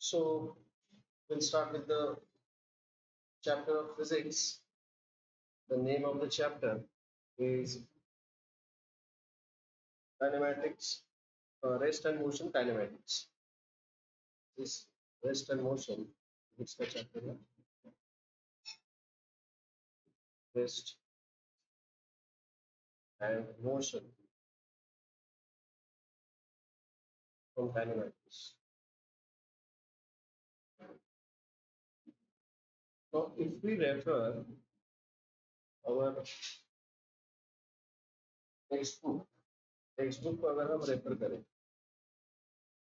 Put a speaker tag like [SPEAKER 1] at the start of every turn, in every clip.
[SPEAKER 1] So we'll start with the chapter of physics. The name of the chapter is kinematics, rest and motion kinematics. This rest and motion, which the chapter है? Rest and motion from kinematics. Now, if we refer our textbook को अगर हम refer करें,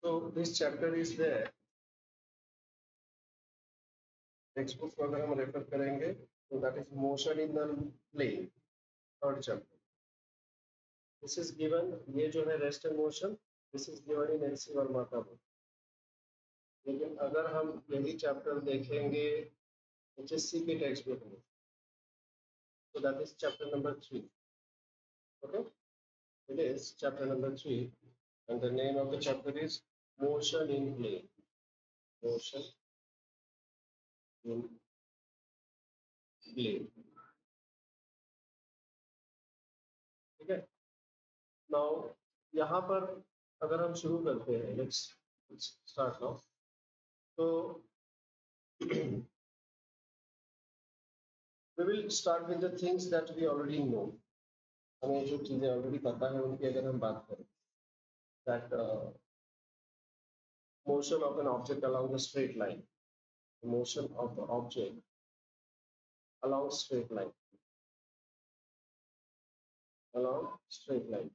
[SPEAKER 1] तो this chapter is there. Textbook को अगर हम refer करेंगे, तो that is motion in the plane, third chapter. This is given, ये जो है rest and motion, this is given in NC Verma का बुक. लेकिन अगर हम यही चैप्टर देखेंगे एचएससी के टेक्स्ट बुक में, so that is chapter number 3. Okay, it is chapter number 3, and the name of the chapter is motion in plane. Motion in plane. ठीक है. नाउ यहाँ पर अगर हम शुरू करते हैं, लेट्स स्टार्ट नाउ. तो we will start with the things that we already know. हमें जो चीजें ऑलरेडी पता है उनकी अगर हम बात करें, that motion of an object along the straight line, the motion of the object along straight line, along straight line.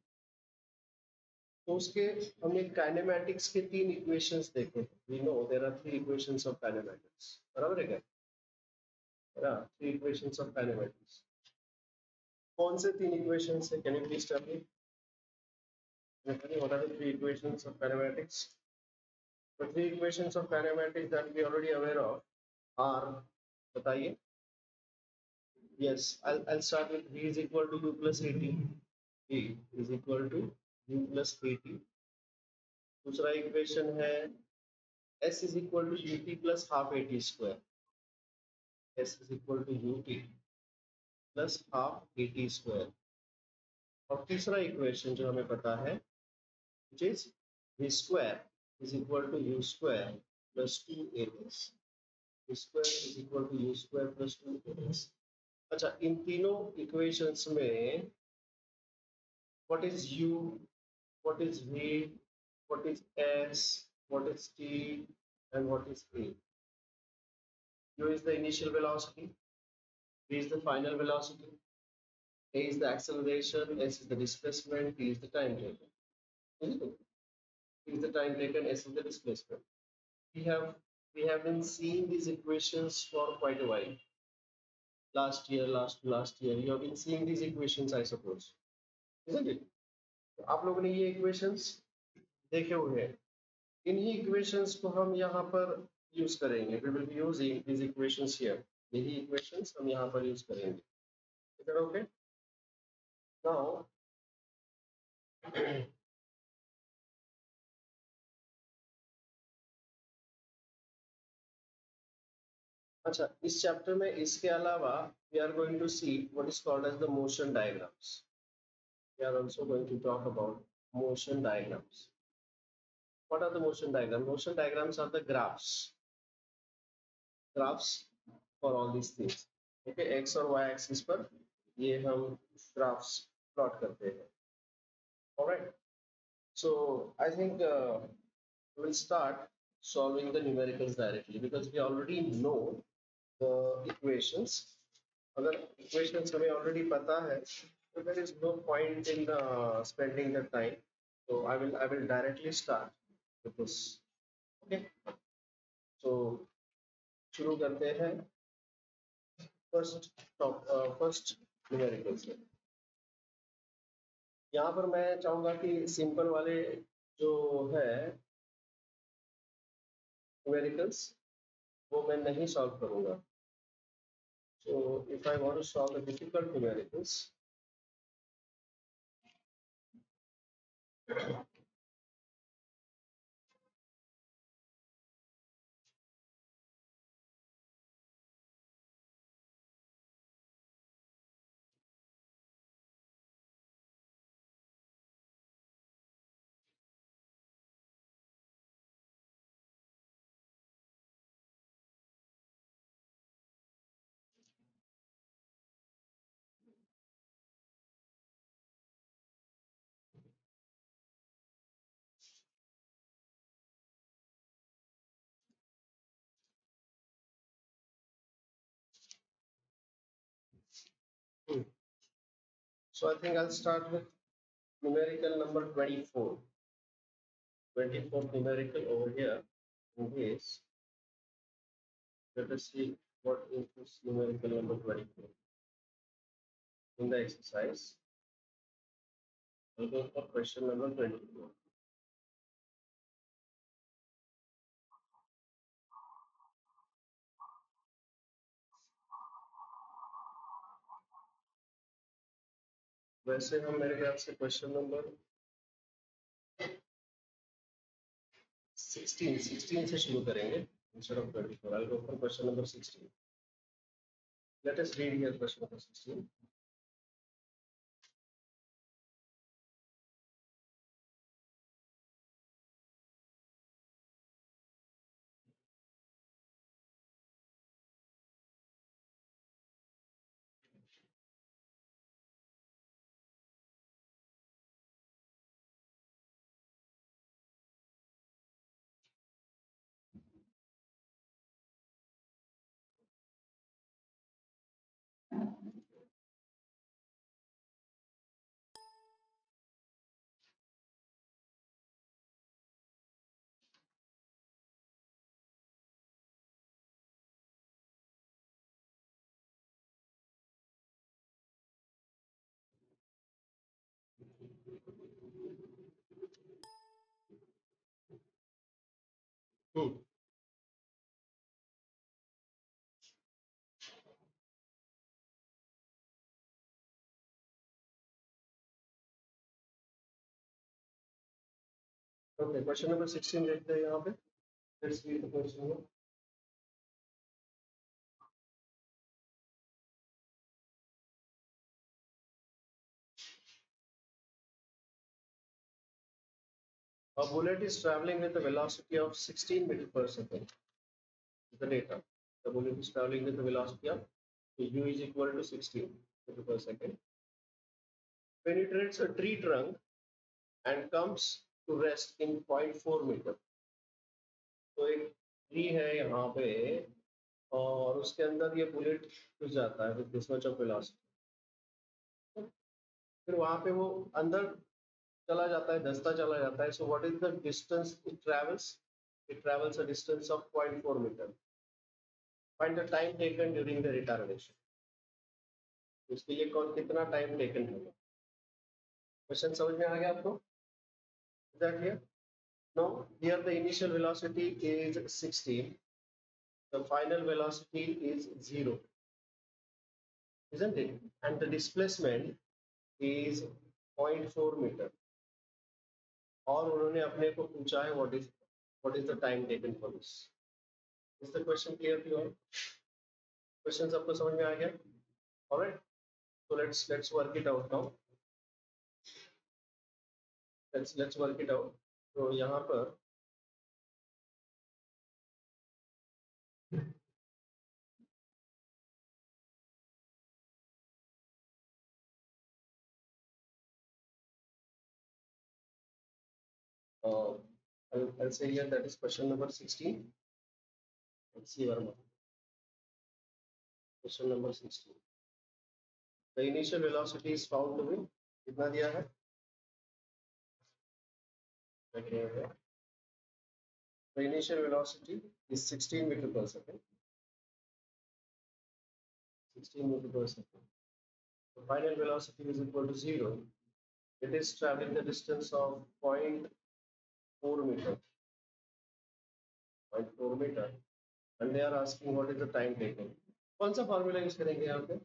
[SPEAKER 1] तो उसके हमने काइनेमैटिक्स के 3 इक्वेशंस देखे. we know there are 3 equations of kinematics. बराबर है क्या? there are 3 equations of kinematics. कौन से 3 इक्वेशंस है? Can you please tell me? What are the 3 equations of kinematics? The 3 equations of kinematics that we are already aware of are, बताइए. Yes, I'll start with V is equal to U plus AT. V is equal to U plus AT. दूसरा equation है S is equal to UT plus half AT square. S is equal to UT plus half AT square. और तीसरा equation जो हमें पता है, which is V square is equal to U square plus 2AS. V square is equal to U square plus 2AS. अच्छा, इन तीनों equations में what is U, what is V, what is S, what is T, and what is A? U is the initial velocity, V is the final velocity, A is the acceleration, S is the displacement, T is the time taken. Isn't it? T is the time taken, S is the displacement. We have been seeing these equations for quite a while. Last year, last year, you have been seeing these equations, I suppose, isn't it? तो आप लोगों ने ये equations देखे हुए हैं. इन्हीं equations को हम यहाँ पर यूज करेंगे. we will be using these equations here. यही इक्वेशंस हम यहाँ पर यूज करेंगे. is that okay? now अच्छा, इस चैप्टर में इसके अलावा we are going to see what is called as the motion diagrams. We are also going to talk about motion diagrams. What are the motion diagrams? Motion diagrams are the graphs for all these things. Okay, x और y axis पर ये हम graphs plot करते हैं. All right. So I think we'll start solving the numericals directly because we already know the equations. अगर equations हमें already पता है, so there is no point in spending the time. So I will directly start with this. Okay. So शुरू करते हैं first numerical से. यहाँ पर मैं चाहूंगा कि सिंपल वाले जो है न्यूमेरिकल्स वो मैं नहीं सॉल्व करूंगा. So if I want to solve the difficult numericals, So I think I'll start with numerical number 24. 24th numerical over here. In this, let us see what is this numerical number 24. In the exercise, we'll go for question number 24. वैसे हम मेरे ख्याल से question number 16 से शुरू करेंगे instead of 24. I'll go for question number 16. Let us read here question number 16. Hmm. Okay, question number 16 देखते हैं यहाँ पे. Let's read the question here. A bullet is traveling with a velocity of 16 meters per second. The data. The bullet is traveling with a velocity of u is equal to 16 meters per second. Penetrates a tree trunk and comes to rest in 0.4 meter. तो एक tree है यहाँ पे और उसके अंदर ये bullet घुस जाता है with this much of velocity. फिर वहां पे वो अंदर चला जाता है, धंसता चला जाता है. So what is the distance it travels a distance of 0.4 meter. Find the time taken during the retardation. उसके लिए कौन कितना टाइम टेकन होगा. क्वेश्चन समझ में आ गया आपको. Is that clear. No here the initial velocity is 16. The final velocity is 0, isn't it? And the displacement is 0.4 meter. और उन्होंने अपने को पूछा है what is the time taken for this. Is the question clear to you all? Questions आपको समझ में आ गया. All right. So let's work it out now. Let's work it out. तो यहाँ पर I'll say here that is question number 16. Let's see Varma. Question number 16. The initial velocity is found to be कितना दिया है. The initial velocity is 16 meters per second. 16 meters per second. The final velocity is equal to 0. It is traveling the distance of 0.4 meter. 0.4 meter. And they are asking what is the time taken. कौन सा formula use करेंगे यहाँ पे.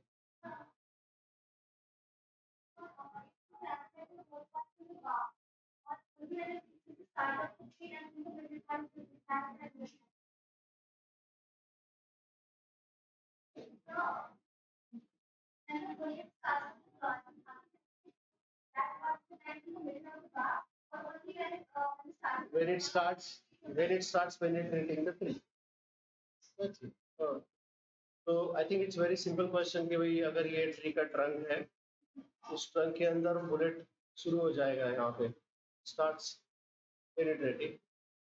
[SPEAKER 1] When it starts penetrating the tree. That's it. तो I think it's very simple question कि भाई अगर ये ट्री का ट्रंक है, उस ट्रंक के अंदर बुलेट शुरू हो जाएगा यहाँ पे, स्टार्ट्स पेनिट्रेटिंग,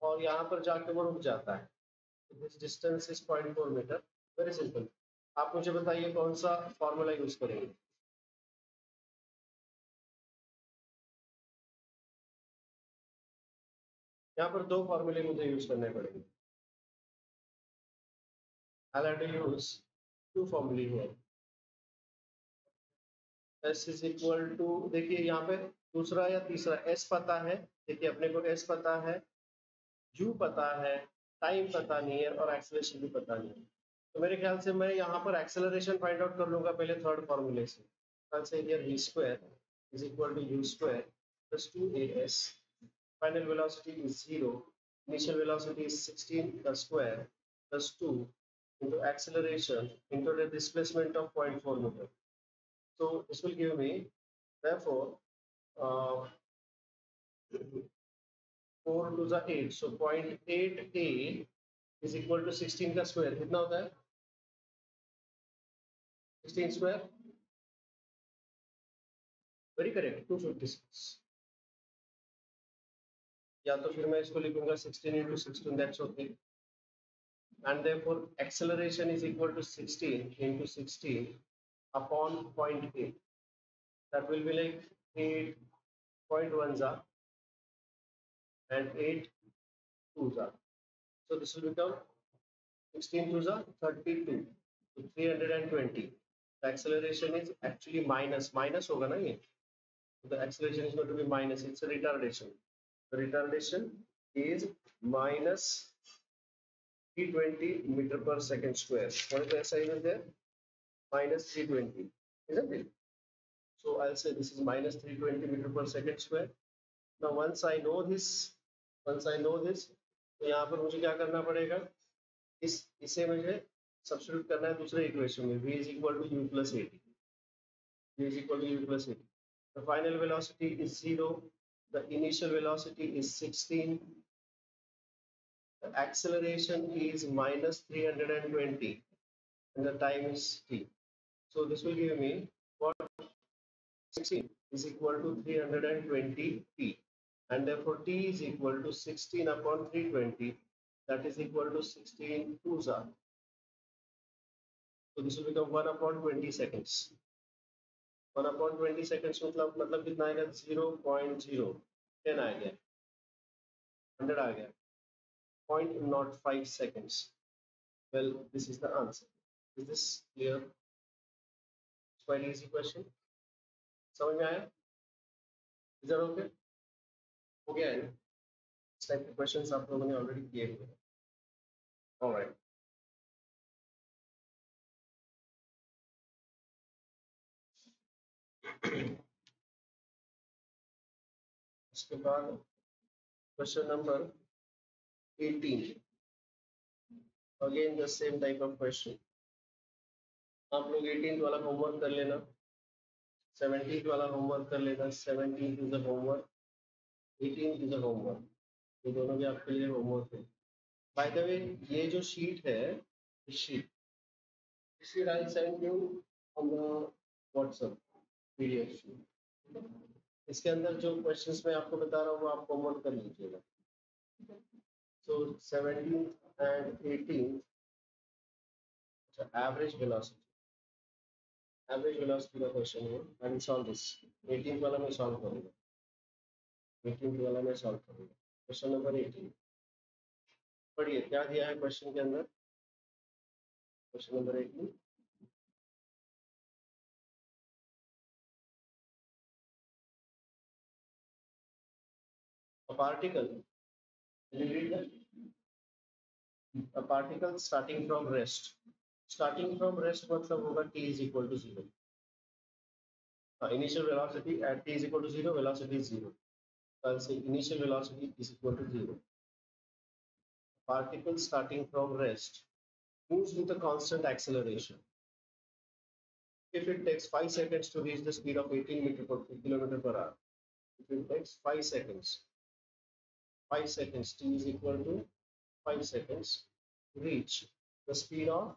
[SPEAKER 1] और यहाँ पर जाके वो रुक जाता है. This distance is 0.4 meter. Very simple. आप मुझे बताइए कौन सा फॉर्मूला यूज करेंगे. यहाँ पर दो फॉर्मूले मुझे यूज करने पड़ेंगे. I'll have to use two formulae here. S is equal to, देखिए यहाँ पे दूसरा या तीसरा S पता है. देखिए अपने को S पता है, U पता है, टाइम पता नहीं है और एक्सेलरेशन भी पता नहीं है. तो मेरे ख्याल से मैं यहाँ पर एक्सेलरेशन फाइंड आउट कर लूंगा पहले थर्ड फॉर्मूले से. ख्याल से here v square is equal to u square plus 2as. Final velocity is 0. Initial velocity is 16 the square plus 2 into acceleration into the displacement of 0.4 meter. So this will give me, therefore, 4 to the 8. So 0.8a is equal to 16 का square. कितना होता है? 16 square. Very correct. 256. या तो फिर मैं इसको लिखूंगा 16 into 16. That's okay. And therefore acceleration is equal to 16 into 16 upon 0.8. That will be like 8.1 and 8 2 So this will become 16 2 32. So 320. The acceleration is actually minus होगा ना ये. So the acceleration is going to be minus. It's a retardation. The retardation is minus 320 meter per second square. What is the SI unit there? Minus 320, isn't it? So I'll say this is minus 320 meter per second square. Now once I know this, तो यहाँ पर मुझे क्या करना पड़ेगा? इसे मुझे substitute करना है दूसरे इक्वेशन में. v is equal to u plus 80. v is equal to u plus 80. The final velocity is 0. The initial velocity is 16. The acceleration is minus 320 and the time is t. So this will give me what? 16 is equal to 320 t, and therefore t is equal to 16 upon 320. That is equal to 16 2s. So this will become 1 upon 20 seconds. 1 upon 20 seconds मतलब कितना आएगा? 0.010 आ गया, 100 आ गया, 0.05 seconds. Well, this is the answer. Is this clear? It's quite easy question. समझ में आया? Is that okay? हो गया है? इस टाइप के क्वेश्चंस आप लोगों ने ऑलरेडी किए हुए हैं. ऑलराइट. उसके बाद question number 18. Again the same type of question. आप लोग 18th वाला होमवर्क कर लेना, 17th वाला होमवर्क कर लेना. 17th is a homework, 18th is a homework. ये दोनों भी आपके लिए होमवर्क है. बाय द वे ये जो शीट है, sheet I send you on the WhatsApp PDF sheet. इसके अंदर जो क्वेश्चंस मैं आपको बता रहा हूँ वो आप होमवर्क कर लीजिएगा. So 17th and 18th, average velocity. Average velocity का क्वेश्चन है. I will solve this. 18th वाला मैं सॉल्व करूँगा. 18th वाला मैं सॉल्व करूँगा. Question number 18. पढ़िए क्या दिया है क्वेश्चन के अंदर. Question number 18. A particle, will you read that? A particle starting from rest. Starting from rest मतलब होगा t is equal to 0. Initial velocity at t is equal to 0, velocity is 0. So I'll say initial velocity is equal to 0. Particle starting from rest moves with a constant acceleration. If it takes 5 seconds to reach the speed of 18 kilometer per hour, if it takes 5 seconds, 5 seconds, t is equal to 5 seconds to reach the speed of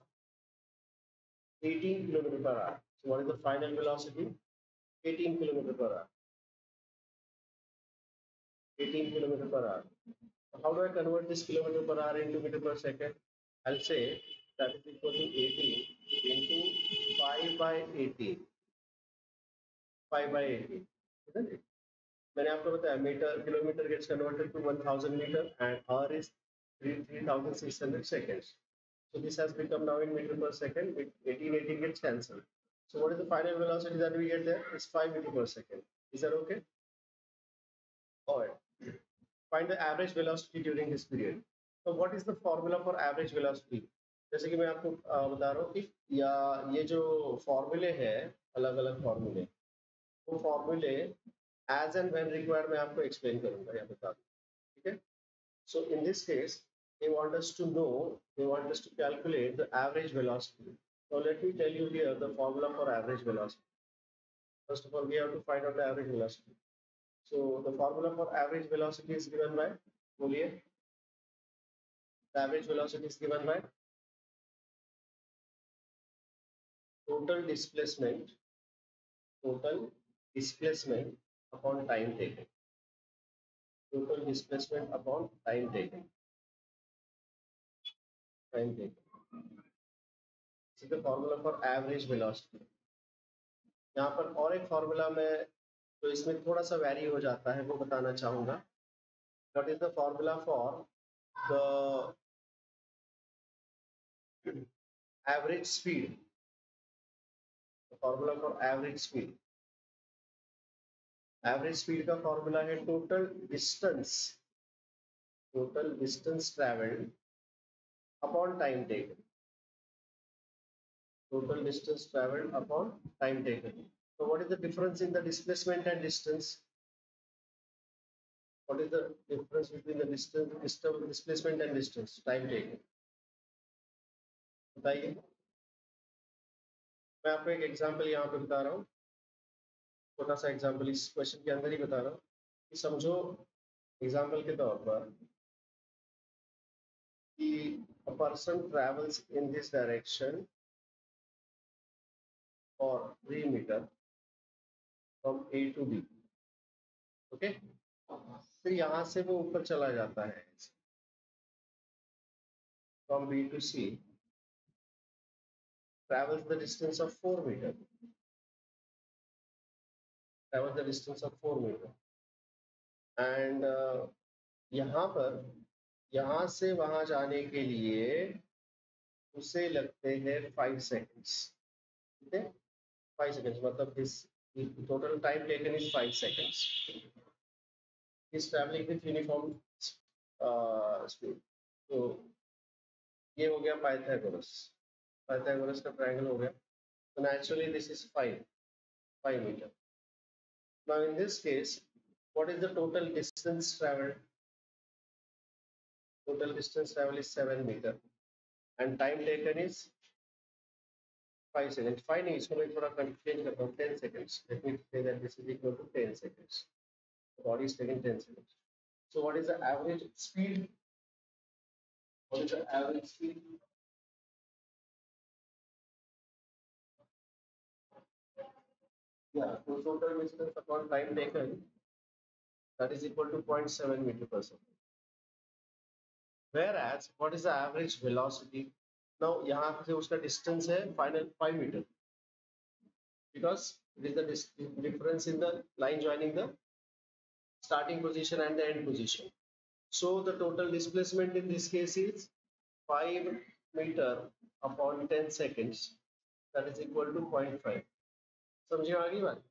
[SPEAKER 1] 18 kilometer per hour. So what is the final velocity? 18 kilometer per hour. 18 kilometer per hour. How do I convert this kilometer per hour into meter per second? I'll say that is equal to 18 into 5 by 18. 5 by 18, isn't it? मैंने आपको बताया meter kilometer gets converted to 1000 meter and hour is 3600 seconds. So this has become now in meter per second. With 1880 gets cancelled. So what is the final velocity that we get there? It's 5 meter per second. Is that okay? All right. Find the average velocity during this period. So what is the formula for average velocity? जैसे कि मैं आपको बता रहा हूँ कि या ये जो फॉर्मूले हैं अलग अलग फॉर्मूले वो फॉर्मूले एज एंड व्हेन रिक्वायर्ड मैं आपको एक्सप्लेन करूंगा या बता दूँ ठीक है so in this case they want us to know they want us to calculate the average velocity so let me tell you here the formula for average velocity first of all we have to find out the average velocity so the formula for average velocity is given by बोलिए the average velocity is given by total displacement upon time taken total displacement upon time taken this is the formula for average velocity यहाँ पर और एक formula मैं तो इसमें थोड़ा सा वैरी हो जाता है वो बताना चाहूंगा what is the formula for the average speed formula for average speed का फॉर्मूला है total distance travelled upon time taken total distance traveled upon time taken so what is the difference in the displacement and distance what is the difference between the displacement and distance time taken बताइए मैं आपको एक example यहाँ पे बता रहा हूँ छोटा सा एग्जांपल इस क्वेश्चन के अंदर ही बता रहा हूँ कि समझो एग्जांपल के तौर पर कि a person travels in this direction for 3 meter from A to B okay फिर यहाँ से वो ऊपर चला जाता है from B to C travels the distance of 4 meter travels the distance of 4 meter and यहाँ पर यहाँ से वहां जाने के लिए उसे लगते हैं 5 seconds ठीक है 5 seconds मतलब this total time taken is 5 seconds is traveling with uniform speed तो ये हो गया पाइथागोरस का ट्रायंगल हो गया so naturally this is 5 meter now in this case what is the total distance traveled is 7 meter and time taken is 5 seconds 5 नहीं इसको मैं थोड़ा चेंज करता हूँ 10 seconds let me say that this is equal to 10 seconds the body is taking 10 seconds so what is the average speed what is the average speed yeah so total distance upon time taken that is equal to 0.7 meter per second whereas what is the average velocity now यहाँ से उसका distance है final 5 meter because it is the difference in the line joining the starting position and the end position so the total displacement in this case is 5 meter upon 10 seconds that is equal to 0.5 समझिए आगे बात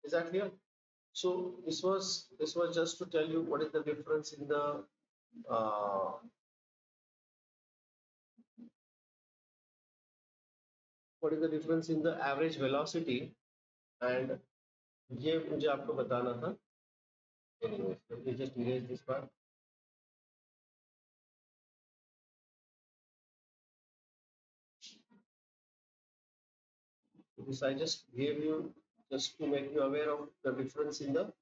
[SPEAKER 1] is that clear so this was just to tell you what is the difference in the uh, what is the difference in the average velocity and ये मुझे आपको बताना था anyways let me just erase this part this I just gave you just to make you aware of the difference in the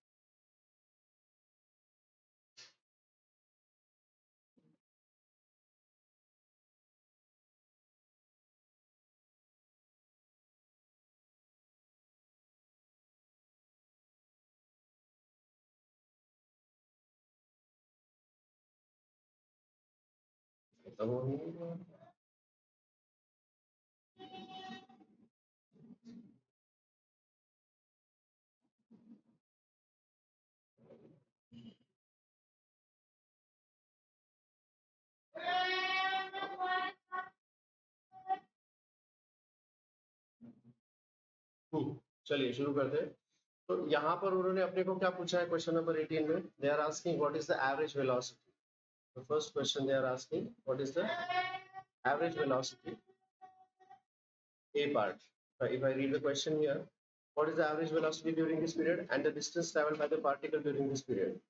[SPEAKER 1] चलिए शुरू करते हैं। तो यहाँ पर उन्होंने अपने को क्या पूछा है क्वेश्चन नंबर 18 में, they are asking what is the average velocity. The first question they are asking what is the average velocity, A part. If I read the question here, what is the average velocity during this period and the distance traveled by the particle during this period?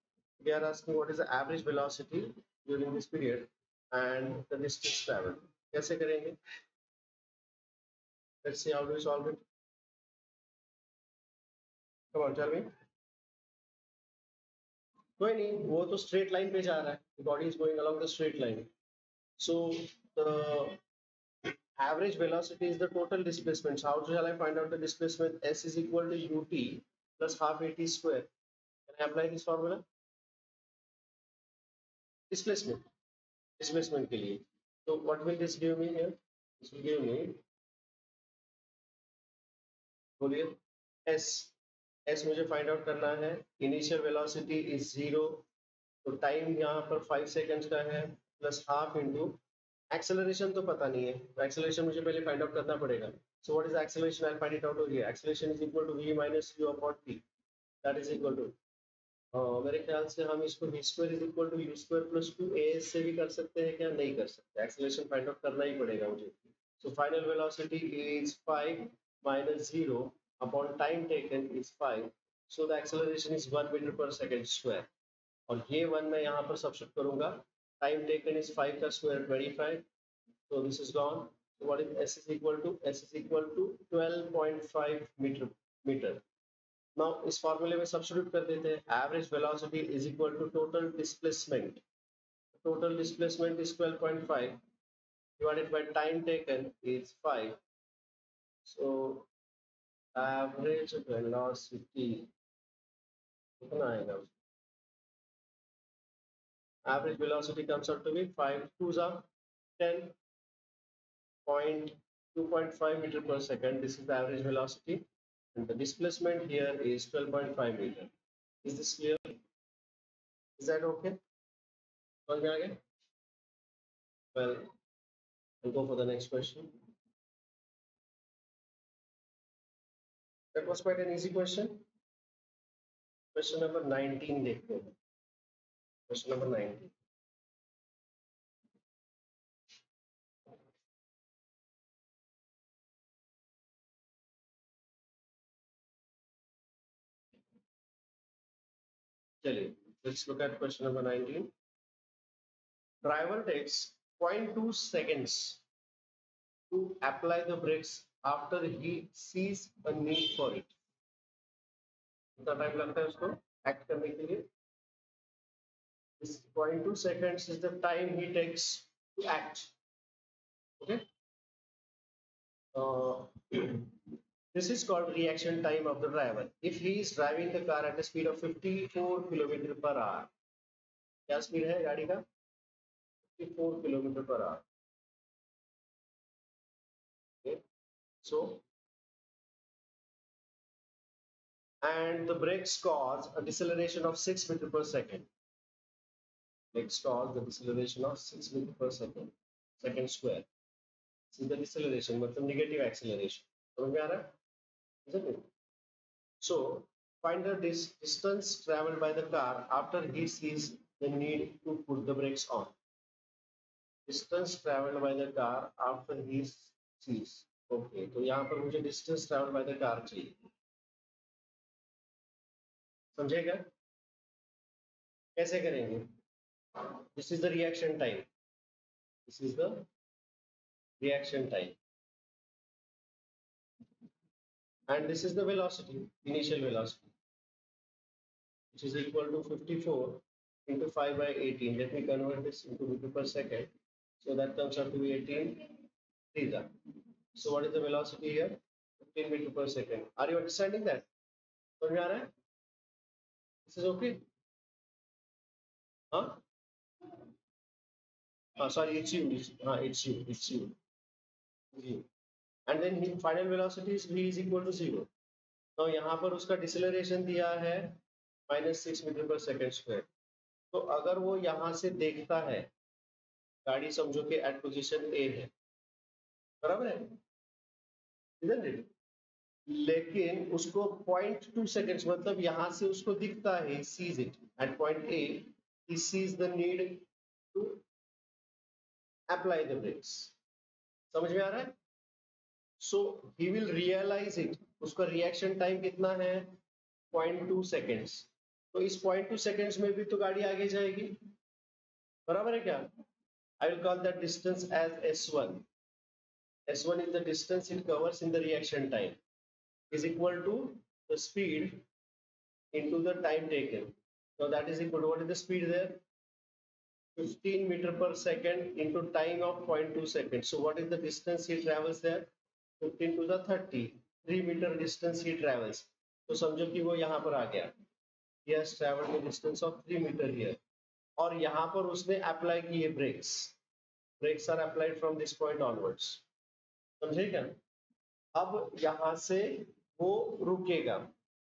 [SPEAKER 1] They are asking what is the average velocity during this period and the distance traveled. कैसे करेंगे? Let's see how do we solve it. Come on, tell me. कोई नहीं, वो तो straight line पे जा रहा है. The body is going along the straight line. So the average velocity is the total displacement. So how shall I find out the displacement? S is equal to ut plus half at square. Can I apply this formula? Displacement के लिए. So what will this give me here? This will give me, बोलिए, s मुझे find out करना है. Initial velocity is 0, तो time यहाँ पर 5 seconds का है, प्लस हाफ इंटू एक्सेलरेशन तो पता नहीं है, तो एक्सेलरेशन मुझे पहले फाइंड आउट करना पड़ेगा. So what is acceleration? I find it out over here. Acceleration is equal to v minus u upon t, that is equal to, मेरे ख्याल से हम इसको v square is equal to u square plus 2as से भी कर सकते हैं क्या? नहीं कर सकते, एक्सेलरेशन फाइंड आउट करना ही पड़ेगा मुझे. So final velocity is 5 minus 0 upon time taken is 5, so the acceleration is 1 meter per second square. और ये 1 मैं यहाँ पर सब्स्टिट्यूट करूंगा. टाइम टेकन इज 5 का square 25, so this is gone. So what is s is equal to? S is equal to 12.5 meter. Now इस फॉर्मूले में सब्स्टिट्यूट कर देते हैं. Average velocity is equal to total displacement. Total displacement is 12.5 divided by time taken is 5. So average velocity कितना आएगा? Average velocity comes out to be 5 2s are 10.2.5 meter per second. This is the average velocity, and the displacement here is 12.5 meter. Is this clear? Is that okay? समझ में आ गया? Well, we'll go for the next question. That was quite an easy question. Question number 19 देखते हैं. Question number 19. चलिए, let's look at question number 19. Driver takes 0.2 seconds to apply the brakes after he sees a need for it. कितना time लगता है उसको act करने के लिए? This 0.2 seconds is the time he takes to act. Okay. This is called reaction time of the driver. If he is driving the car at a speed of 54 km per hour, क्या speed है गाड़ी का? 54 km per hour. Okay. So, and the brakes cause a deceleration of 6 meter per second. Brakes cause the deceleration of 6 meter per second, second square. This is the deceleration, मतलब negative acceleration. समझ में आ रहा है? Isn't it? So, find the distance traveled by the car after he sees the need to put the brakes on. Distance traveled by the car after he sees. Okay, तो यहाँ पर मुझे distance traveled by the car चाहिए. समझेगा? कैसे करेंगे? This is the reaction time. This is the reaction time. And this is the velocity, initial velocity, which is equal to 54 into 5 by 18. Let me convert this into meter per second. So that comes out to be 18 theta. So what is the velocity here? 15 meter per second. Are you understanding that? समझ में आ रहा है? This is okay? Huh? Sorry, it's you. It's you. And then final velocity is v is equal to 0. Now यहाँ पर उसका deceleration दिया है -6 metre per second square. तो अगर वो यहाँ से देखता है, गाड़ी समझो कि एट पोजीशन ए है, बराबर है? Isn't it? लेकिन उसको 0.2 सेकेंड्स मतलब यहां से उसको दिखता है, sees it at point A, he sees the need to apply the brakes. समझ में आ रहा है? सो ही विल रियलाइज इट, उसका रिएक्शन टाइम कितना है 0.2 सेकेंड्स। तो इस 0.2 सेकेंड्स में भी तो गाड़ी आगे जाएगी, बराबर है क्या? I will call that distance as S1. S1 is the distance it covers in the reaction time, is equal to the speed into the time taken. So that is equal to, what is the speed there? 15 meter per second into time of 0.2 seconds. So what is the distance he travels there? 15 to the 30, 3 meter distance he travels. तो समझो कि वो यहाँ पर आ गया, he has traveled a distance of 3 meter here, और यहाँ पर उसने अप्लाई किए brakes, brakes are applied from this point onwards, समझे क्या? अब यहाँ से वो रुकेगा,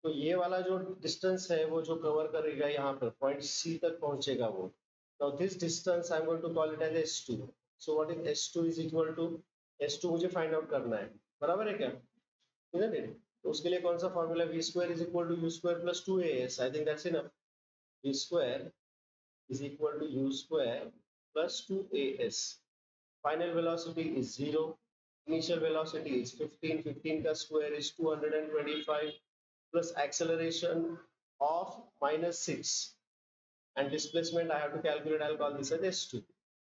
[SPEAKER 1] तो ये वाला जो डिस्टेंस है वो जो कवर करेगा यहाँ पर पॉइंट सी तक पहुंचेगा वो। Now this distance I'm going to call it as S2. So what is S2 is equal to, S2 मुझे फाइंड आउट करना है, बराबर है क्या? Isn't it? तो उसके लिए कौन सा formula, v square is equal to u square plus 2as. I think that's enough. v square is equal to u square plus 2as. Final velocity is 0. Initial velocity is 15. 15 का square is 225 plus acceleration of -6. And displacement I have to calculate, I'll call this as S2.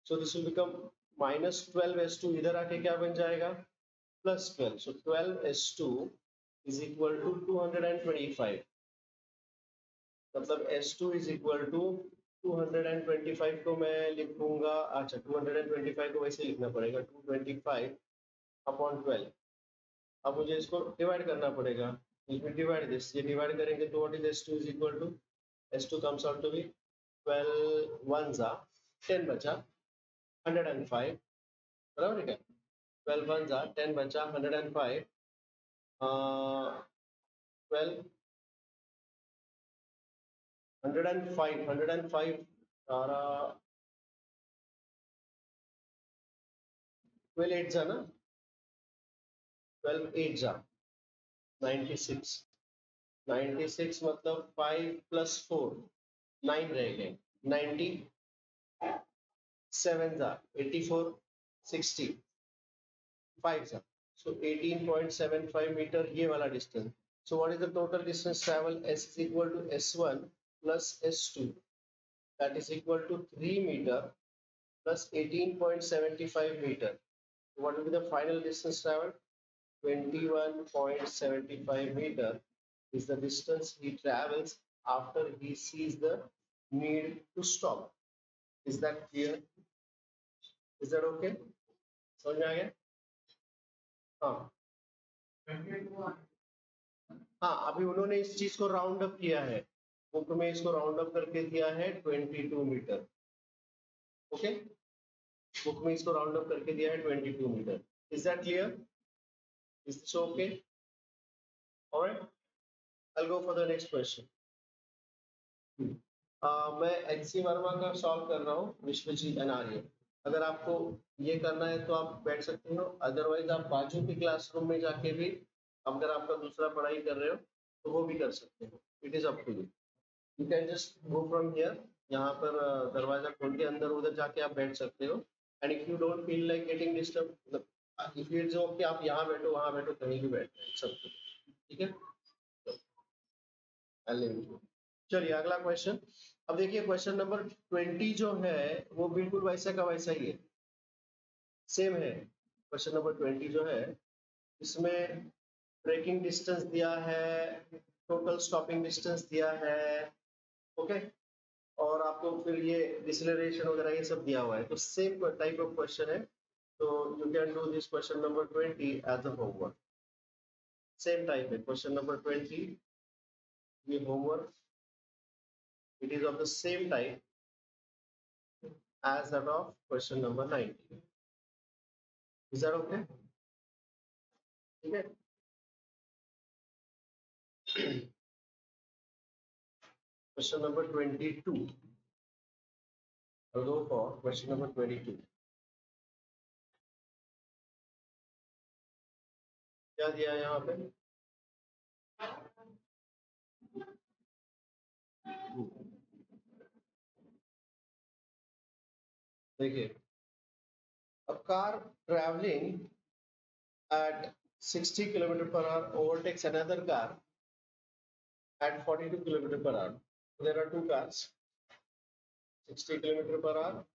[SPEAKER 1] So this will become minus 12 S2, इधर आके क्या बन जाएगा plus 12. So 12 S2 is equal to 225. मतलब S2 is equal to 225 को मैं लिखूंगा, अच्छा 225 को वैसे लिखना पड़ेगा 225 अपॉन 12। अब मुझे इसको डिवाइड करना पड़ेगा, डिवाइड दिस, ये डिवाइड करेंगे तो what is S2 is equal to, S2 comes out to be 12 ones are 10 बचा 105, बराबर है क्या? 12 ones are 10 बचा 105, 12 105 सारा 12 8 जा ना, 12 8 जा 96, 96 मतलब 5 plus 4 9 रह गए, 97 जा 84, 60 5 जा, so 18.75 meter ये वाला distance. So what is the total distance travel? S is equal to S1 plus S2, that is equal to 3 meter plus 18.75 meter. What will be the final distance traveled? 21.75 meter is the distance he travels after he sees the need to stop. Is that clear? Is that okay? समझ में आ गया? हाँ हाँ, अभी उन्होंने इस चीज को राउंड अप किया है, बुक में इसको राउंड अप करके दिया है 22 मीटर। ओके, बुक में इसको राउंड अप करके दिया है 22 meter. Is that clear? Is this okay? Alright, I will go for the next question. मैं एचसी वर्मा का सॉल्व कर रहा हूँ, विश्वजीत एनआरए। अगर आपको ये करना है तो आप बैठ सकते हो, अदरवाइज आप बाजू के क्लासरूम में जाके भी, अगर आपका दूसरा पढ़ाई कर रहे हो तो वो भी कर सकते हो। It is up to you, you can just go from here, यहाँ पर दरवाजा खोल के अंदर उधर जाके आप बैठ सकते हो। And if you don't feel like getting disturb, if you जो कि आप यहाँ बैठो वहाँ बैठो कहीं भी बैठ सकते हो, ठीक है? चलिए अगला क्वेश्चन। अब देखिए क्वेश्चन नंबर 20 जो है वो बिल्कुल वैसे का वैसा ही है, सेम है। क्वेश्चन नंबर 20 जो है इसमें ब्रेकिंग डिस्टेंस दिया है, टोटल स्टॉपिंग डिस्टेंस दिया है, ओके, और आपको फिर ये डिसलरेशन वगैरह ये सब दिया हुआ है, तो सेम टाइप ऑफ क्वेश्चन है। तो you can do this question number 20 as a homework. Same type है क्वेश्चन नंबर 20, ये homework, it is of the same type as that of question number 19. Is that okay? ठीक है? Question number 22. I'll go for question number 22. क्या दिया है यहाँ पे? देखिए, a car traveling at 60 kilometer per hour overtakes another car at 42 kilometer per hour. There are two cars, 60 kilometer per hour,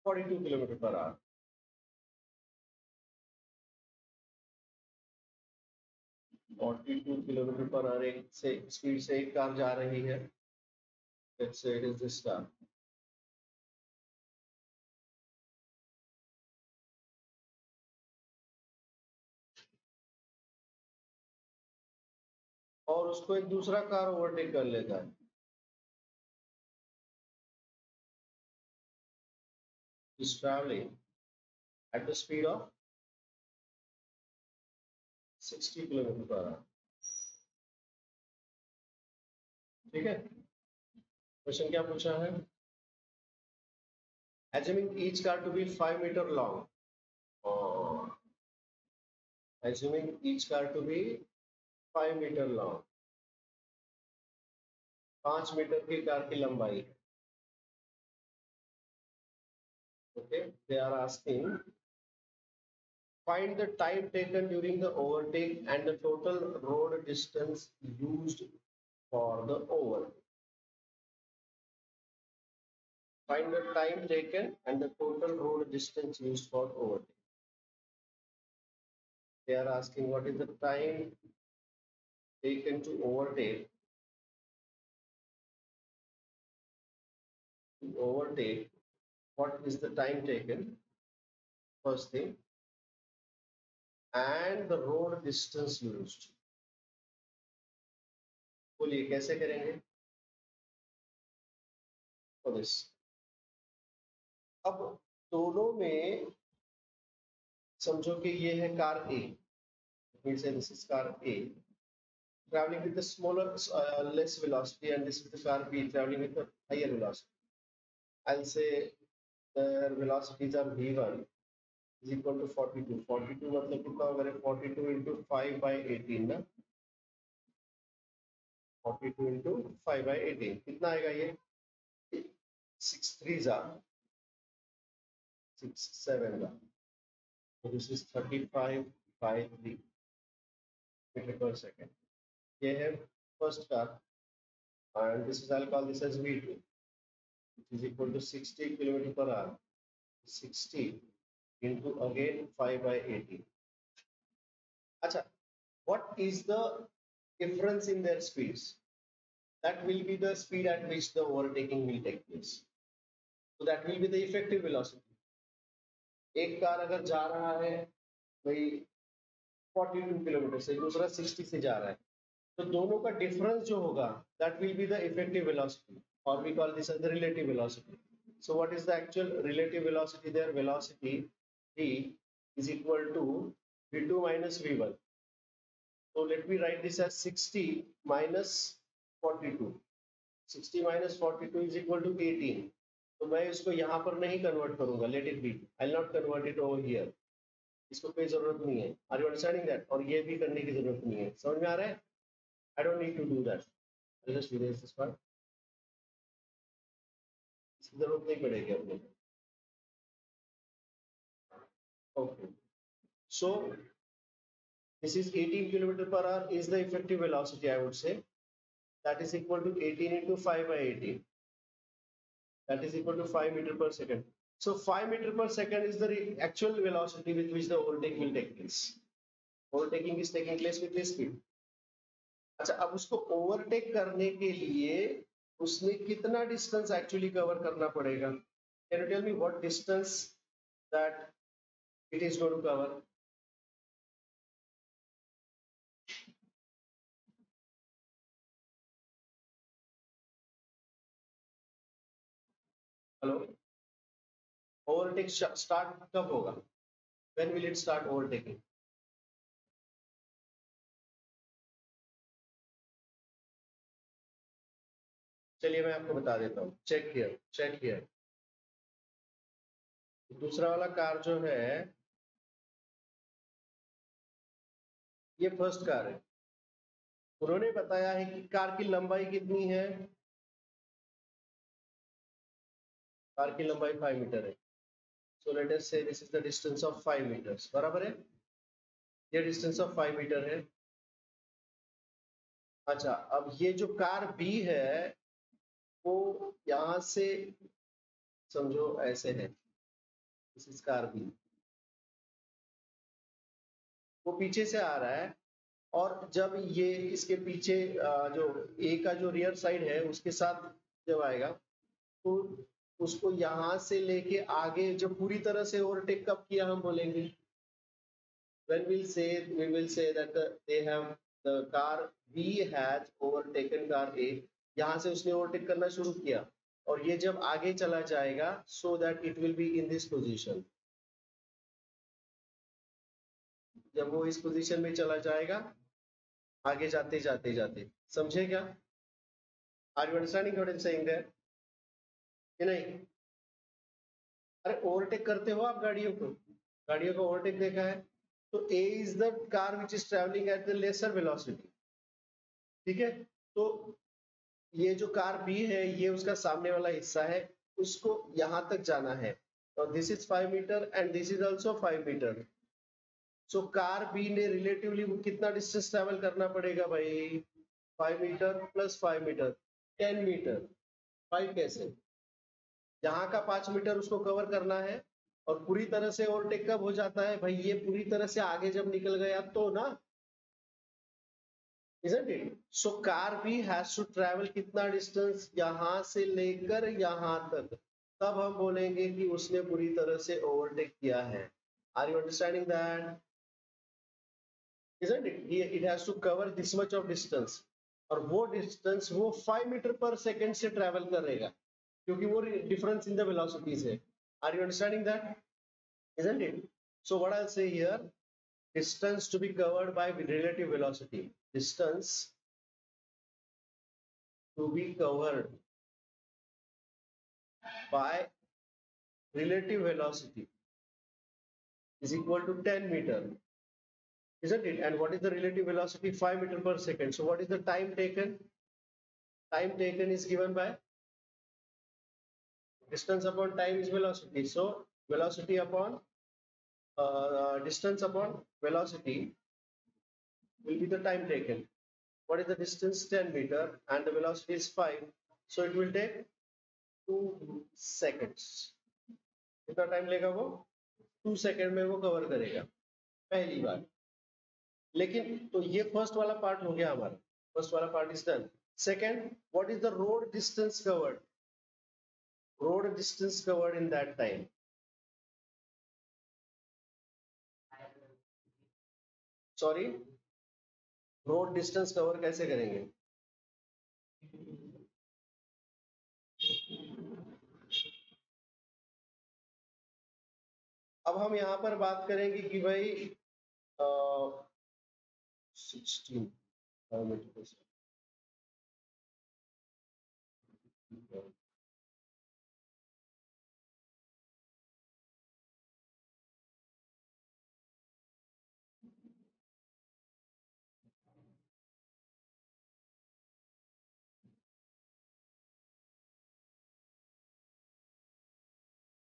[SPEAKER 1] 42 kilometer per hour. 42 kilometre per our एक से speed से एक कार जा रही है. Let's say it is this car. और उसको एक दूसरा कार ओवरटेक कर लेता है. Is traveling at the speed of 60 kilometer per our. ठीक है. क्वेश्चन क्या पूछा है? Assuming each car to be 5 meter long. और assuming each car to be 5 meter long. 5 metre की कार की लंबाई है. Okay, they are asking find the time taken during the overtake and the total road distance used for the overtake. Find the time taken and the total road distance used for overtake. They are asking what is the time taken to overtake. To overtake, what is the time taken? First thing, and the road distance used. बोलिए कैसे करेंगे? For this. अब दोनों में समझो कि ये है car A. This is car A traveling with a smaller, less velocity, and this is the car B traveling with a higher velocity. I'll say their velocities are V1 is equal to 42. 42 मतलब कितना होगा? 42 into 5 by 18 ना. 42 into 5 by 18 कितना आएगा ये? 6 3s are 6 7 are. So this is 35 by 3 meter per second. ये है first car, and this is I'll call this as V2, which is equal to 60 kilometer per hour. 60 into again 5 by 18. Acha, what is the difference in their speeds? That will be the speed at which the overtaking will take place. So that will be the effective velocity. एक car अगर जा रहा है भाई 42 kilometre से, दूसरा 60 से जा रहा है, तो दोनों का डिफरेंस जो होगा that will be the effective velocity, or we call this as the relative velocity. So what is the actual relative velocity there? Velocity v is equal to v2 minus v1. So let me write this as 60 minus 42. 60 minus 42 is equal to 18. तो मैं इसको यहाँ पर नहीं convert करूंगा. Let it be. I'll not convert it over here. इसको कोई जरूरत नहीं है. Are you understanding that? और ये भी करने की जरूरत नहीं है. समझ में आ रहा है? I don't need to do that. I'll just erase this part. इसकी जरूरत नहीं पड़ेगी अपने. Okay. So this is 18 kilometer per hour is the effective velocity, I would say. That is equal to 18 into 5 by 18. That is equal to 5 meter per second. So 5 meter per second is the actual velocity with which the overtake will take place. Overtaking is taking place with this speed. अच्छा, अब उसको overtake करने के लिए उसने कितना distance actually cover करना पड़ेगा? Can you tell me what distance that it is going to cover? Hello? Overtake start कब होगा? When will it start overtaking? चलिए मैं आपको बता देता हूँ. Check here. दूसरा वाला कार जो है ये फर्स्ट कार है. उन्होंने बताया है कि कार की लंबाई कितनी है, कार की लंबाई 5 मीटर है। सो let us say this is the distance of 5 meters, बराबर है, ये डिस्टेंस ऑफ 5 मीटर है। अच्छा, अब ये जो कार बी है वो यहां से समझो ऐसे है, दिस इज कार बी, वो पीछे से आ रहा है, और जब ये इसके पीछे जो ए का जो रियर साइड है उसके साथ जब आएगा तो उसको यहाँ से लेके आगे जब पूरी तरह से ओवरटेक कब किया हम बोलेंगे, when we will say that they have the car B has overtaken car A, यहाँ से उसने ओवरटेक करना शुरू किया और ये जब आगे चला जाएगा so that it will be in this position, जब वो इस पोजीशन में चला जाएगा आगे जाते जाते जाते, समझे क्या? Are you understanding what I am saying there कि नहीं? अरे ओवरटेक करते हो आप गाड़ियों को, गाड़ियों को ओवरटेक देखा है, तो A is the car which is travelling at the lesser velocity, ठीक है? तो ये जो कार बी है ये उसका सामने वाला हिस्सा है, उसको यहां तक जाना है, और this is 5 meter and this is also 5 meter. So car B ने रिलेटिवली कितना डिस्टेंस ट्रेवल करना पड़ेगा भाई, 5 मीटर प्लस 5 मीटर 10 मीटर। 5 कैसे, यहाँ का 5 मीटर उसको कवर करना है, और पूरी तरह से ओवरटेक कब हो जाता है भाई, ये पूरी तरह से आगे जब निकल गया तो ना, isn't it? So car B has to travel कितना डिस्टेंस, यहाँ से लेकर यहाँ तक, तब हम बोलेंगे कि उसने पूरी तरह से ओवरटेक किया है। Are you understanding that? Isn't it? It has to cover this much of distance, और वो डिस्टेंस वो 5 मीटर पर सेकेंड से ट्रेवल करेगा, क्योंकि वो डिफरेंस इन द वेलोसिटीज है। Are you understanding that? Isn't it? So what I'll say here, distance to be covered by relative velocity. Distance to be covered by relative velocity is equal to 10 meter, isn't it? And what is the relative velocity? 5 meter per second. So what is the time taken? Time taken is given by distance upon time is velocity. So velocity upon distance upon velocity will be the time taken. What is the distance? 10 meter and the velocity is 5. So it will take 2 seconds. कितना time लेगा वो? 2 second में वो cover करेगा, पहली बार। लेकिन तो ये फर्स्ट वाला पार्ट हो गया हमारा, फर्स्ट वाला part is done. Second, what is the road distance covered? Road distance covered in that time, sorry, road distance cover कैसे करेंगे? अब हम यहाँ पर बात करेंगे कि भाई 16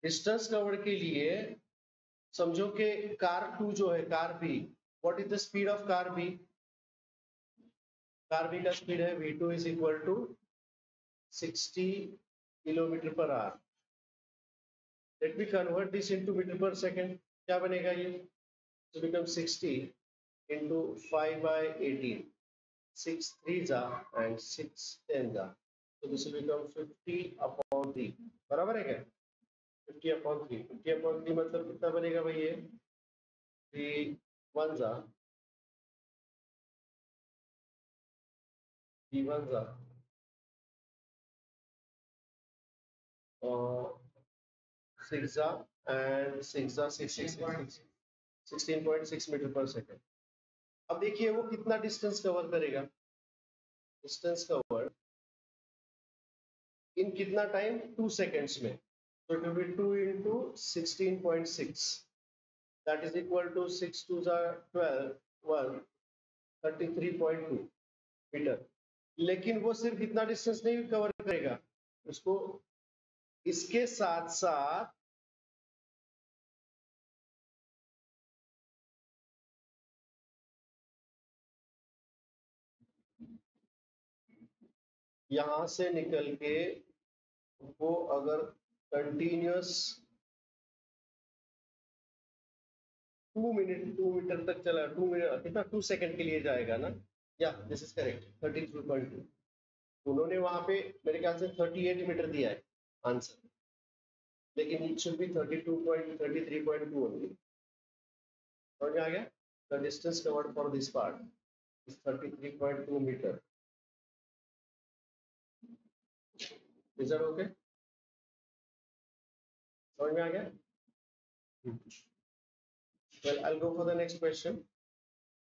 [SPEAKER 1] डिस्टेंस कवर के लिए समझो कि कार 2 जो है, car B, what is the speed of car B? Car B का स्पीड है v2 is equal to 60 kilometer per hour. Let me convert this into meter per second, क्या बनेगा ये? तो become 60 into 5 by 18, 6 3s and 6 10s, so this will become 50 upon 3, बराबर है क्या? 50 upon 3, 50 upon 3 मतलब कितना बनेगा भाई ये? 3 1s, 3 1s और 6 and 6 16.6 मीटर पर सेकंड। अब देखिए वो कितना डिस्टेंस कवर करेगा, डिस्टेंस कवर इन कितना टाइम? 2 सेकेंड्स में। So it will be 2 into 16.6, that is equal to 6 2s are 12, 1 33.2, metre, लेकिन वो सिर्फ इतना डिस्टेंस नहीं कवर करेगा, उसको इसके साथ साथ यहां से निकल के वो अगर कंटिन्यूअस 2 मीटर तक चला, 2 मिनट कितना 2 सेकंड के लिए जाएगा ना, या दिस इज करेक्ट 33.2, उन्होंने वहां पे मेरे ख्याल से 38 मीटर दिया है आंसर, लेकिन इट शुड बी 33.2 ओनली। समझ में आ गया? The distance covered for this part is 33.2 meter. Is that okay? समझ में आ गया? Well, I'll go for the next question.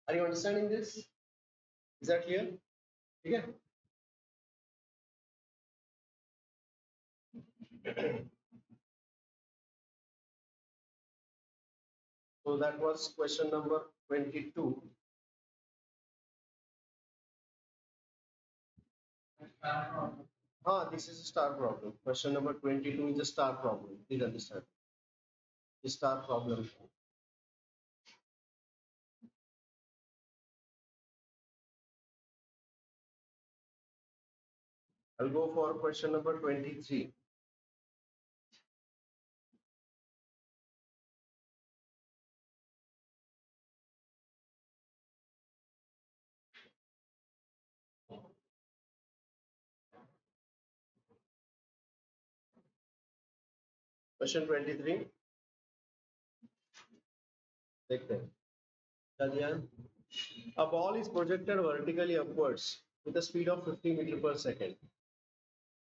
[SPEAKER 1] Are you understanding this? Is that clear? ठीक है? So that was question number 22. This is a star problem. Question number 22 is a star problem. Please understand. The star problem. I'll go for question number 23. Question 23. देखते हैं क्या दिया है? A ball is projected vertically upwards with a speed of 50 meter per second.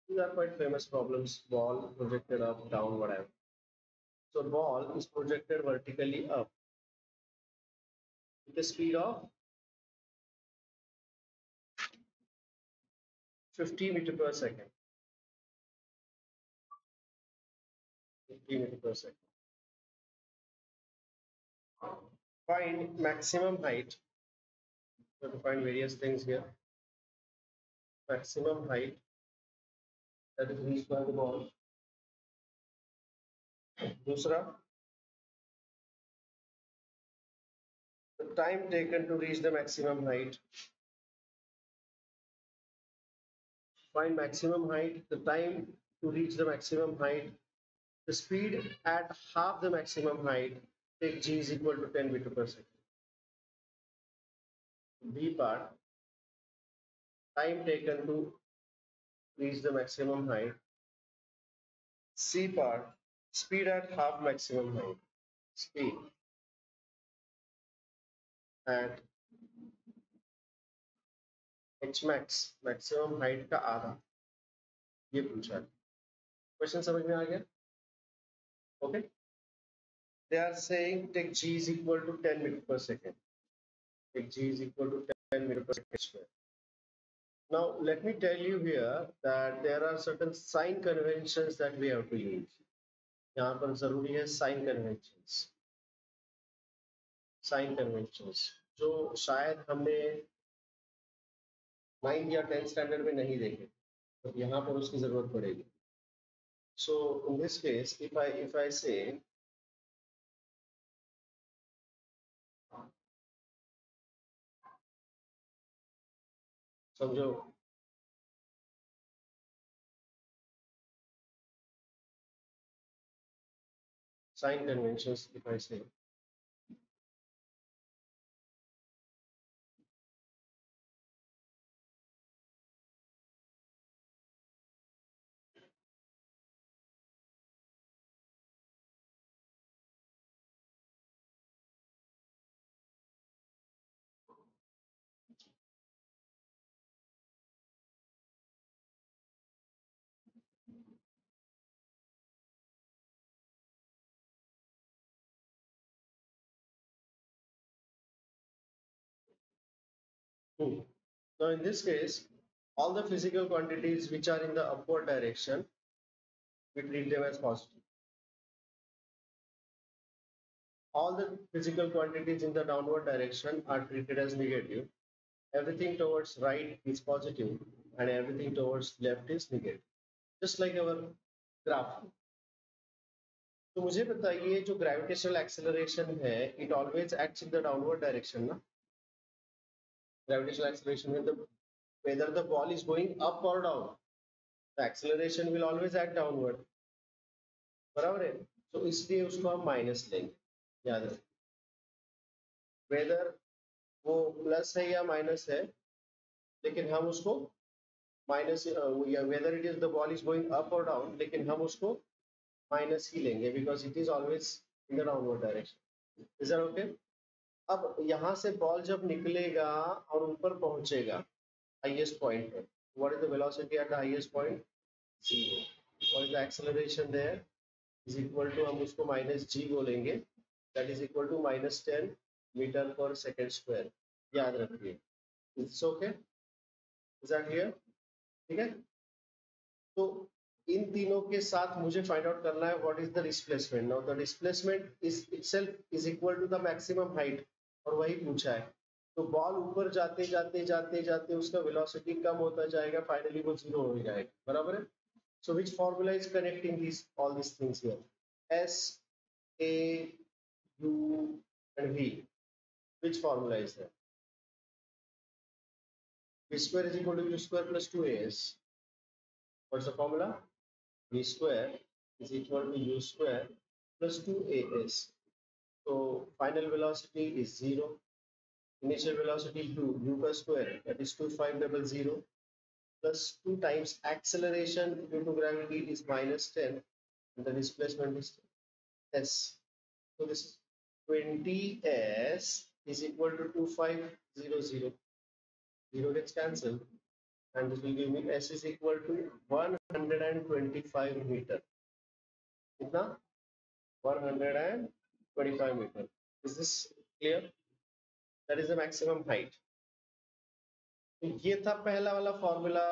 [SPEAKER 1] These are quite famous problems. Ball projected up, down, whatever. So ball is projected vertically up with a speed of 50 meter per second. 50 meter per second. Find maximum height. We have to find various things here. Maximum height that is reached by the ball. दूसरा, the time taken to reach the maximum height. Find maximum height, the time to reach the maximum height, the speed at half the maximum height. Take g is equal to 10 meter per second. B part, time taken to reach the maximum height. C part, speed at half maximum height. Speed at h max, maximum height का आधा, ये पूछा है। Question समझ में आ गया? Okay. They are saying take g is equal to 10 meter per second. Take g is equal to 10 meter per second square. Now let me tell you here that there are certain sign conventions that we have to use. यहाँ पर जरूरी है sign conventions. Sign conventions जो शायद हमने 9th या 10th standard में नहीं देखे, तो यहाँ पर उसकी जरूरत पड़ेगी. So in this case, if I say समझो sign conventions, if I say now in this case, all the physical quantities which are in the upward direction, we treat them as positive. All the physical quantities in the downward direction are treated as negative. everything towards right is positive and everything towards left is negative, just like our graph. तो मुझे बताइए जो gravitational acceleration है it always acts in the downward direction ना. Gravitational acceleration में the whether the ball is going up or down, the acceleration will always act downward. बराबर है. तो इसलिए उसको हम माइनस लेंगे, याद रखें. वेदर वो प्लस है या माइनस है, लेकिन हम उसको माइनस, या whether it is the ball is going up और डाउन, लेकिन हम उसको माइनस ही लेंगे because it is always in the downward direction. Is that okay? अब यहाँ से बॉल जब निकलेगा और ऊपर पहुंचेगा हाईएस्ट पॉइंट पर, what is the velocity at the highest point? 0. What is the acceleration there? Is equal to, हम उसको माइनस जी बोलेंगे, that is equal to -10 metre per second square. याद रखिए. It's okay? Is that clear? ठीक है. तो इन तीनों के साथ मुझे फाइंड आउट करना है what is the displacement. Now the displacement is itself is equal to the maximum height, और वही पूछा है. तो बॉल ऊपर जाते जाते जाते जाते उसका वेलोसिटी कम होता जाएगा, फाइनली वो जीरो हो जाएगा. बराबर है. So which formula is connecting this all this things here? S, A, U and V. Which formula is that? v square is equal to u square plus 2as. What's the formula? V square is equal to u square plus 2as. So final velocity is 0. Initial velocity u per square, that is 2500, plus 2 times acceleration due to gravity is -10, and the displacement is s. So this is 20s is equal to 2500. 0 gets cancelled, and this will give me s is equal to 125 meter. कितना? 125 meter. Is this clear? That is the maximum height. तो ये था पहला वाला formula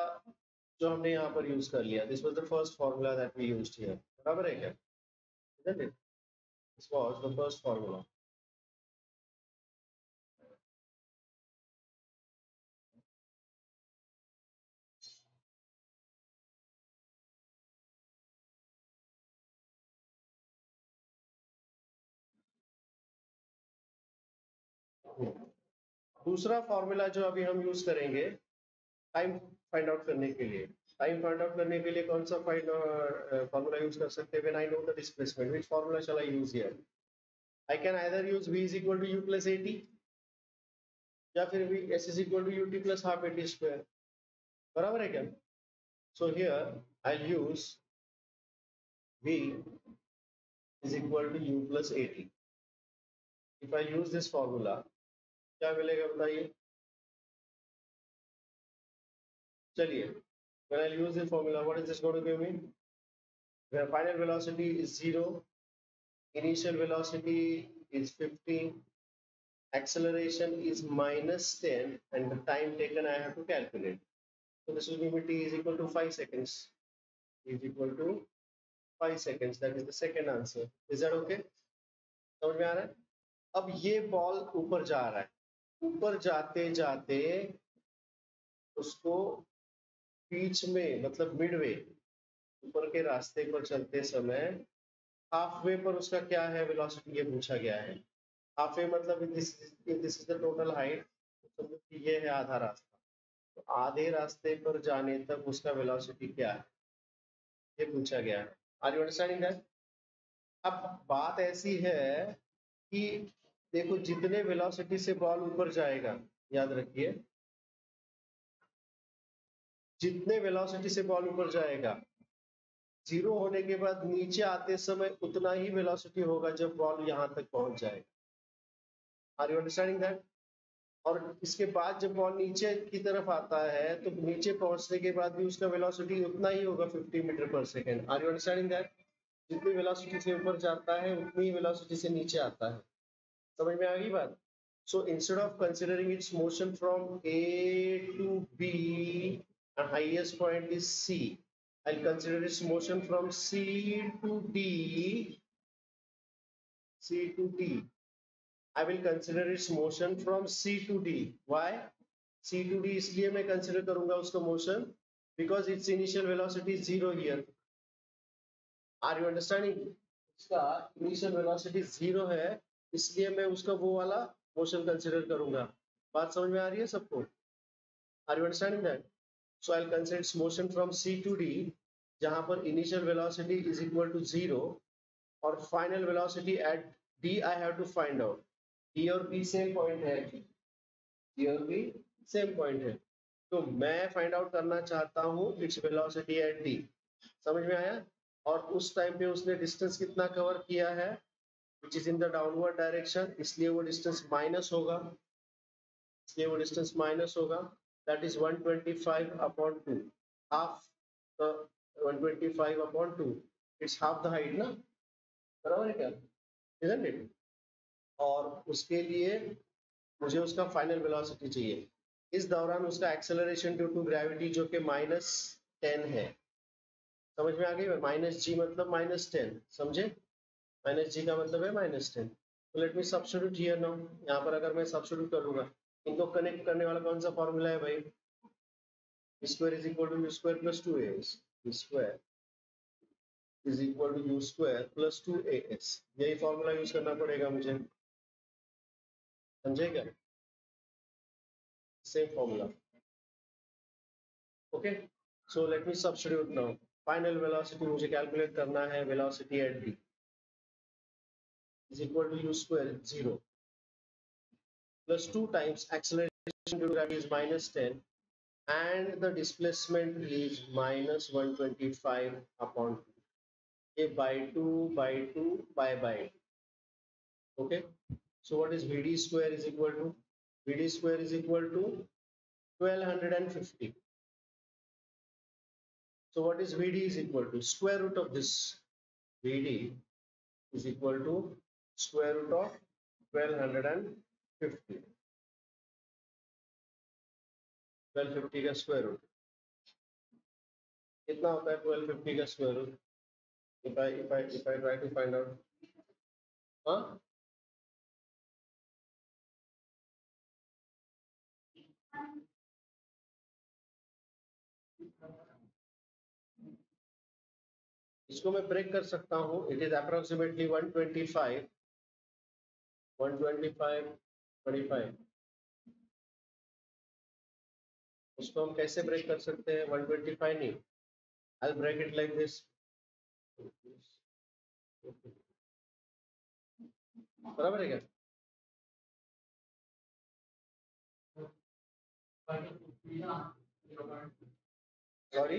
[SPEAKER 1] जो हमने यहाँ पर यूज कर लिया. This was the first formula that we used here. बराबर है क्या? Isn't it? This was the first formula. दूसरा फॉर्मूला जो अभी हम यूज करेंगे टाइम फाइंड आउट करने के लिए. टाइम फाइंड आउट करने के लिए कौन सा फॉर्मूला यूज कर सकते हैं? When I know the displacement, which formula shall I use here? I can either use v is equal to u plus 80, या फिर v s is equal to ut plus half 80 square. बराबर है क्या? So here I'll use v is equal to u plus 80. If I use this formula, क्या मिलेगा बताइए? चलिए, when I use this formula, what is this going to give me? The final velocity is 0, initial velocity is 50, acceleration is -10, and the time taken I have to calculate. So this will give me t is equal to 5 seconds. T is equal to 5 seconds. That is the second answer. Is that okay? समझ में आ रहा है? अब ये ball ऊपर जा रहा है. ऊपर जाते जाते उसको बीच में, मतलब मिडवे, ऊपर के रास्ते पर चलते समय हाफ वे पर उसका क्या है वेलोसिटी, ये पूछा गया है. हाफ वे मतलब this is the total height. समझो कि ये है आधा रास्ता, तो आधे रास्ते पर जाने तक उसका वेलोसिटी क्या है, ये पूछा गया है. Are you understanding that? अब बात ऐसी है कि देखो, जितने वेलोसिटी से बॉल ऊपर जाएगा, याद रखिए, जितने वेलोसिटी से बॉल ऊपर जाएगा, जीरो होने के बाद नीचे आते समय उतना ही वेलोसिटी होगा जब बॉल यहां तक पहुंच जाएगा. Are you understanding that? और इसके बाद जब बॉल नीचे की तरफ आता है तो नीचे पहुंचने के बाद भी उसका वेलोसिटी उतना ही होगा, 50 meter per second. Are you understanding that? जितनी वेलोसिटी से ऊपर जाता है उतनी ही वेलोसिटी से नीचे आता है. समझ में आ गई बात? So instead of considering its motion from A to B, the highest point is C. I'll consider its motion from C to D. C to D. I will consider its motion from C to D. Why? C2D इसलिए मैं consider करूंगा उसका motion because it's initial velocity zero here. Are you understanding? उसका initial velocity zero है, इसलिए मैं उसका वो वाला मोशन कंसिडर करूंगा. बात समझ में आ रही है सबको? Are you understanding that? So I will consider its motion from C to D, जहां पर initial velocity is equal to zero और final velocity at D I have to find out. D और B सेम पॉइंट है, D और B same point है, तो मैं find out करना चाहता हूँ इट्स वेलोसिटी एट D. समझ में आया? और उस टाइम पे उसने डिस्टेंस कितना कवर किया है, which is in the downward direction, इसलिए वो डिस्टेंस माइनस होगा, इसलिए वो डिस्टेंस माइनस होगा. That is 125 upon 2, half the 125 upon 2, it's half the height ना, बराबर है क्या? Isn't it? और उसके लिए मुझे उसका फाइनल वेलोसिटी चाहिए. इस दौरान उसका एक्सेलरेशन ड्यू टू ग्रेविटी जो कि -10 है. समझ में आ गई? माइनस जी मतलब -10, समझे? माइनस जी का मतलब है -10. तो late me substitute here now. यहाँ पर अगर मैं सब्स्टिट्यूट करूंगा, इनको कनेक्ट करने वाला कौन सा फॉर्मूला है भाई? Square is equal to u square plus 2as. Square is equal to u square plus 2as. यही फॉर्मूला यूज करना पड़ेगा मुझे, समझे क्या? Same formula. Okay, so let me substitute now. Final velocity मुझे कैलकुलेट करना है, velocity at D is equal to u square 0 plus 2 times acceleration due to gravity is -10 and the displacement is -125 upon 2. A by 2 by 2 by 2. Okay, so what is Vd square is equal to? Vd square is equal to 1250. So what is Vd is equal to? Square root of this. Vd is equal to square root of 1250. 1250 का square root कितना होता है? 1250 का square root. if I try to find out, हाँ, इसको मैं break कर सकता हूँ. It is approximately 125 25. उसको हम कैसे ब्रेक कर सकते हैं? 125 नहीं, I will break it like this. बराबर है क्या? सॉरी,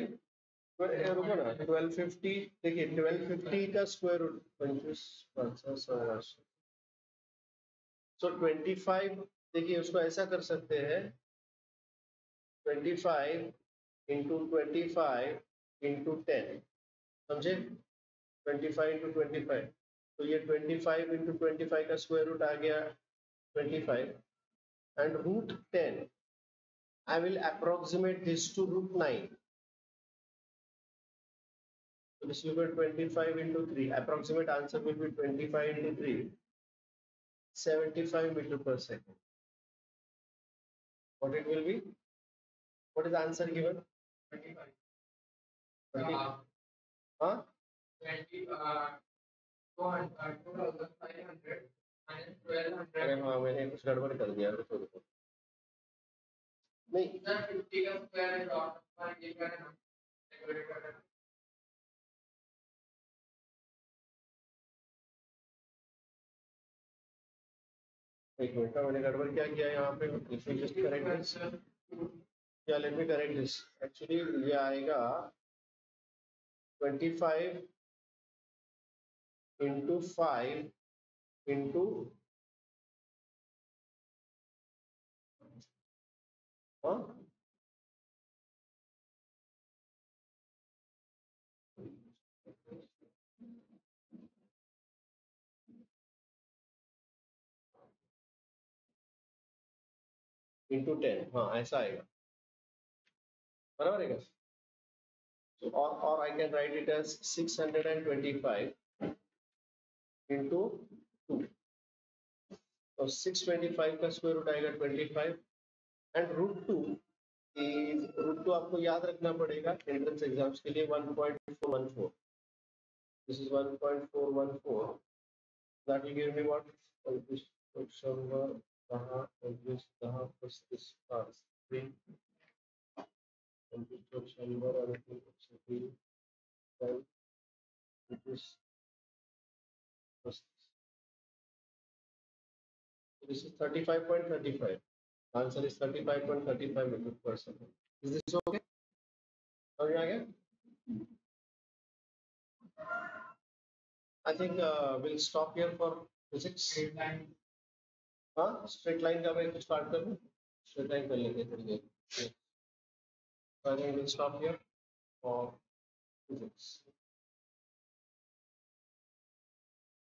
[SPEAKER 1] रुको ना. 1250, देखिए 1250 का स्क्वायर रूट 25. सो 25, देखिए उसको ऐसा कर सकते हैं, 25 इंटू 25 इंटू 10, समझे? 25 इंटू 25, तो ये 25 इंटू 25 का स्क्वायर रूट आ गया 25 and root 10. I will approximate this to root 9. So this will be 25 into 3. Approximate answer will be 25 into 3, 75 meter per second. What it will be? What is the answer given? 25. 20. Huh? 20. 2500 minus 1200. अरे हाँ, मैंने कुछ गड़बड़ कर दिया. रुको रुको. नहीं, 50 का स्क्वायर है और ये करना कैलकुलेट करना. एक मिनट का मैंने गड़बड़ क्या किया यहाँ पे? Just correct this. या let me correct this. Actually ये आएगा 25 इंटू 5 इंटू इंटू 10. हाँ, ऐसा आएगा. बराबर है क्या? So, or I can write it as 625 into 2. तो 625 का स्क्वायर रूट आएगा 25 एंड रूट टू आपको याद रखना पड़ेगा एंट्रेंस एग्जाम्स के लिए 1.414. This is 1.414. That will give me what? Question number 10 plus this pass 3 question number और question 3 then it is plus this is 35.35. Answer is 35.35 metric per second. Is this okay? समझ में आ गया? I think we'll stop here for physics. हाँ, straight line का मैं start कर दूँ? Straight line कर लेंगे थोड़ी देर. So I think we'll stop here for physics.